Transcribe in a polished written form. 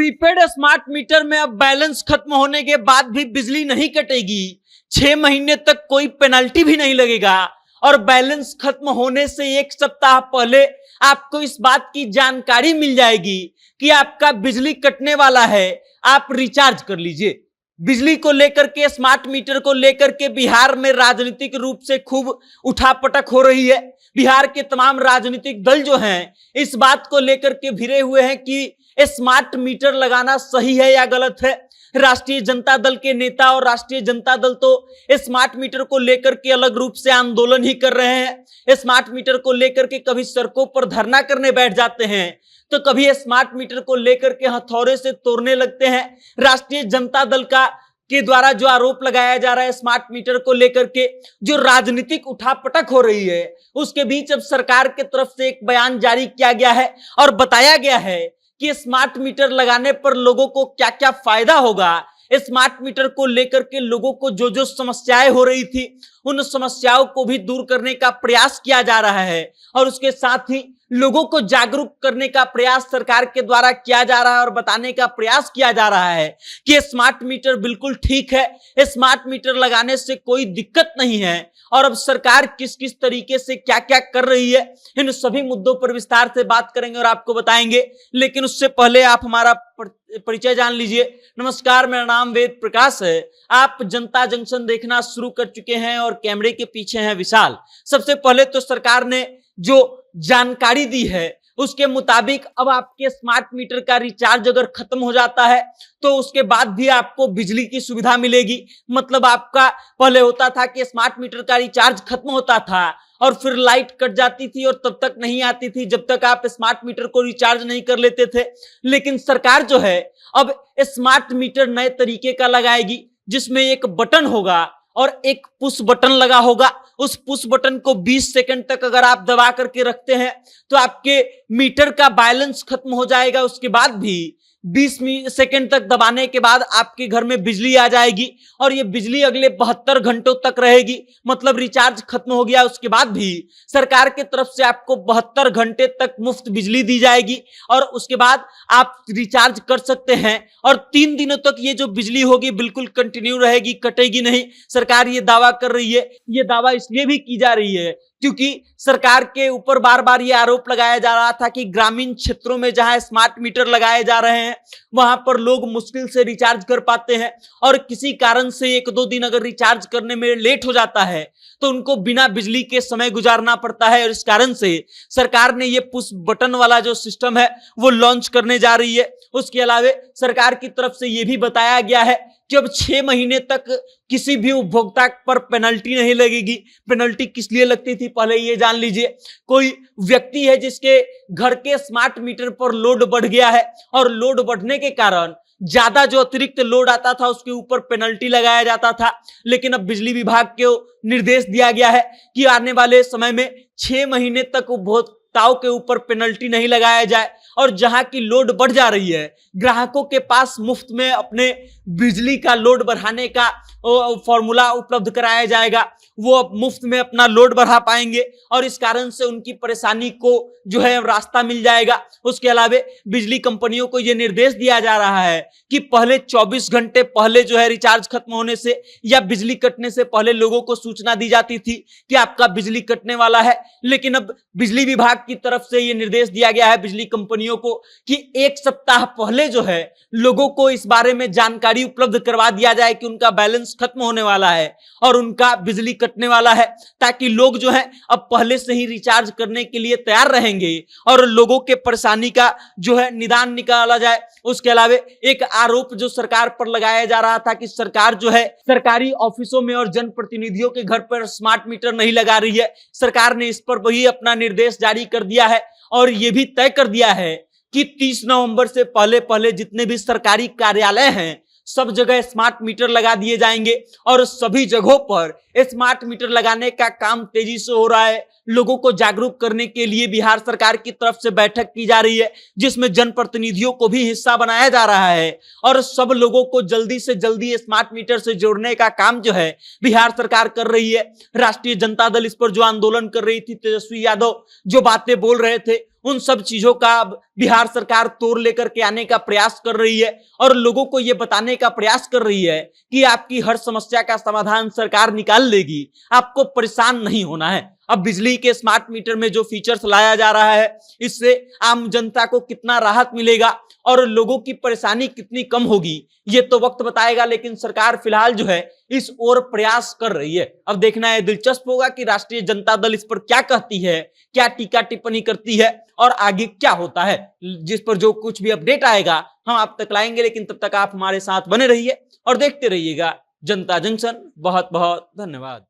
Prepaid smart meter में अब balance खत्म होने के बाद भी बिजली नहीं कटेगी, 6 महीने तक कोई पेनल्टी भी नहीं लगेगा और बैलेंस खत्म होने से 1 सप्ताह पहले आपको इस बात की जानकारी मिल जाएगी कि आपका बिजली कटने वाला है, आप रिचार्ज कर लीजिए। बिजली को लेकर के, स्मार्ट मीटर को लेकर के बिहार में राजनीतिक रूप से खूब उठापटक हो रही है। बिहार के तमाम राजनीतिक दल जो हैं इस बात को लेकर के भिड़े हुए हैं कि स्मार्ट मीटर लगाना सही है या गलत है। राष्ट्रीय जनता दल के नेता और राष्ट्रीय जनता दल तो स्मार्ट मीटर को लेकर के अलग रूप से आंदोलन ही कर रहे हैं। स्मार्ट मीटर को लेकर के कभी सड़कों पर धरना करने बैठ जाते हैं तो कभी स्मार्ट मीटर को लेकर के हथौड़े से तोड़ने लगते हैं। राष्ट्रीय जनता दल के द्वारा जो आरोप लगाया जा रहा है स्मार्ट मीटर को लेकर के, जो राजनीतिक उठापटक हो रही है, उसके बीच अब सरकार की तरफ से एक बयान जारी किया गया है और बताया गया है कि स्मार्ट मीटर लगाने पर लोगों को क्या क्या फायदा होगा। स्मार्ट मीटर को लेकर के लोगों को जो जो समस्याएं हो रही थी उन समस्याओं को भी दूर करने का प्रयास किया जा रहा है और उसके साथ ही लोगों को जागरूक करने का प्रयास सरकार के द्वारा किया जा रहा है और बताने का प्रयास किया जा रहा है कि स्मार्ट मीटर बिल्कुल ठीक है, स्मार्ट मीटर लगाने से कोई दिक्कत नहीं है। और अब सरकार किस किस तरीके से क्या क्या कर रही है, इन सभी मुद्दों पर विस्तार से बात करेंगे और आपको बताएंगे। लेकिन उससे पहले आप हमारा परिचय जान लीजिए। नमस्कार, मेरा नाम वेद प्रकाश है। आप जनता जंक्शन देखना शुरू कर चुके हैं और कैमरे के पीछे हैं विशाल। सबसे पहले तो सरकार ने जो जानकारी दी है उसके मुताबिक अब आपके स्मार्ट मीटर का रिचार्ज अगर खत्म हो जाता है तो उसके बाद भी आपको बिजली की सुविधा मिलेगी। मतलब आपका पहले होता था कि स्मार्ट मीटर का रिचार्ज खत्म होता था और फिर लाइट कट जाती थी और तब तक नहीं आती थी जब तक आप स्मार्ट मीटर को रिचार्ज नहीं कर लेते थे। लेकिन सरकार जो है अब स्मार्ट मीटर नए तरीके का लगाएगी जिसमें एक बटन होगा और एक पुश बटन लगा होगा। उस पुश बटन को 20 सेकंड तक अगर आप दबा करके रखते हैं तो आपके मीटर का बैलेंस खत्म हो जाएगा। उसके बाद भी 20 सेकंड तक दबाने के बाद आपके घर में बिजली आ जाएगी और ये बिजली अगले 72 घंटों तक रहेगी। मतलब रिचार्ज खत्म हो गया उसके बाद भी सरकार की तरफ से आपको 72 घंटे तक मुफ्त बिजली दी जाएगी और उसके बाद आप रिचार्ज कर सकते हैं और 3 दिनों तक ये जो बिजली होगी बिल्कुल कंटिन्यू रहेगी, कटेगी नहीं। सरकार ये दावा कर रही है। ये दावा इसलिए भी की जा रही है क्योंकि सरकार के ऊपर बार बार ये आरोप लगाया जा रहा था कि ग्रामीण क्षेत्रों में जहां स्मार्ट मीटर लगाए जा रहे हैं वहां पर लोग मुश्किल से रिचार्ज कर पाते हैं और किसी कारण से 1-2 दिन अगर रिचार्ज करने में लेट हो जाता है तो उनको बिना बिजली के समय गुजारना पड़ता है। और इस कारण से सरकार ने ये पुश बटन वाला जो सिस्टम है वो लॉन्च करने जा रही है। उसके अलावा सरकार की तरफ से ये भी बताया गया है कि अब 6 महीने तक किसी भी उपभोक्ता पर पेनल्टी नहीं लगेगी। पेनल्टी किस लिए लगती थी पहले ये जान लीजिए। कोई व्यक्ति है जिसके घर के स्मार्ट मीटर पर लोड बढ़ गया है और लोड बढ़ने के कारण ज्यादा जो अतिरिक्त लोड आता था उसके ऊपर पेनल्टी लगाया जाता था। लेकिन अब बिजली विभाग को निर्देश दिया गया है कि आने वाले समय में 6 महीने तक उपभोक्ताओं के ऊपर पेनल्टी नहीं लगाया जाए और जहां की लोड बढ़ जा रही है ग्राहकों के पास मुफ्त में अपने बिजली का लोड बढ़ाने का फॉर्मूला उपलब्ध कराया जाएगा। वो अब मुफ्त में अपना लोड बढ़ा पाएंगे और इस कारण से उनकी परेशानी को जो है रास्ता मिल जाएगा। उसके अलावा बिजली कंपनियों को यह निर्देश दिया जा रहा है कि पहले 24 घंटे पहले जो है रिचार्ज खत्म होने से या बिजली कटने से पहले लोगों को सूचना दी जाती थी कि आपका बिजली कटने वाला है। लेकिन अब बिजली विभाग की तरफ से यह निर्देश दिया गया है बिजली कंपनियों को कि 1 सप्ताह पहले जो है लोगों को इस बारे में जानकारी उपलब्ध करवा दिया जाए कि उनका बैलेंस खत्म होने वाला है और उनका बिजली कटने वाला है, ताकि लोग जो है अब पहले से ही रिचार्ज करने के लिए तैयार रहेंगे और लोगों के परेशानी का जो है निदान निकाला जाए। उसके अलावा एक आरोप जो सरकार पर लगाया जा रहा था कि सरकार जो है सरकारी ऑफिसों में और जनप्रतिनिधियों के घर पर स्मार्ट मीटर नहीं लगा रही है। सरकार ने इस पर वही अपना निर्देश जारी कर दिया है और यह भी तय कर दिया है कि 30 नवंबर से पहले जितने भी सरकारी कार्यालय हैं सब जगह स्मार्ट मीटर लगा दिए जाएंगे और सभी जगहों पर स्मार्ट मीटर लगाने का काम तेजी से हो रहा है। लोगों को जागरूक करने के लिए बिहार सरकार की तरफ से बैठक की जा रही है जिसमें जनप्रतिनिधियों को भी हिस्सा बनाया जा रहा है और सब लोगों को जल्दी से जल्दी स्मार्ट मीटर से जोड़ने का काम जो है बिहार सरकार कर रही है। राष्ट्रीय जनता दल इस पर जो आंदोलन कर रही थी, तेजस्वी यादव जो बातें बोल रहे थे उन सब चीजों का अब बिहार सरकार तोड़ लेकर के आने का प्रयास कर रही है और लोगों को यह बताने का प्रयास कर रही है कि आपकी हर समस्या का समाधान सरकार निकाल लेगी, आपको परेशान नहीं होना है। अब बिजली के स्मार्ट मीटर में जो फीचर्स लाया जा रहा है, इससे आम जनता को कितना राहत मिलेगा और लोगों की परेशानी कितनी कम होगी, ये तो वक्त बताएगा। लेकिन सरकार फिलहाल जो है इस ओर प्रयास कर रही है। अब देखना है, दिलचस्प होगा कि राष्ट्रीय जनता दल इस पर क्या कहती है, क्या टीका टिप्पणी करती है और आगे क्या होता है। जिस पर जो कुछ भी अपडेट आएगा हम आप तक लाएंगे, लेकिन तब तक आप हमारे साथ बने रहिए और देखते रहिएगा जनता जंक्शन। बहुत बहुत धन्यवाद।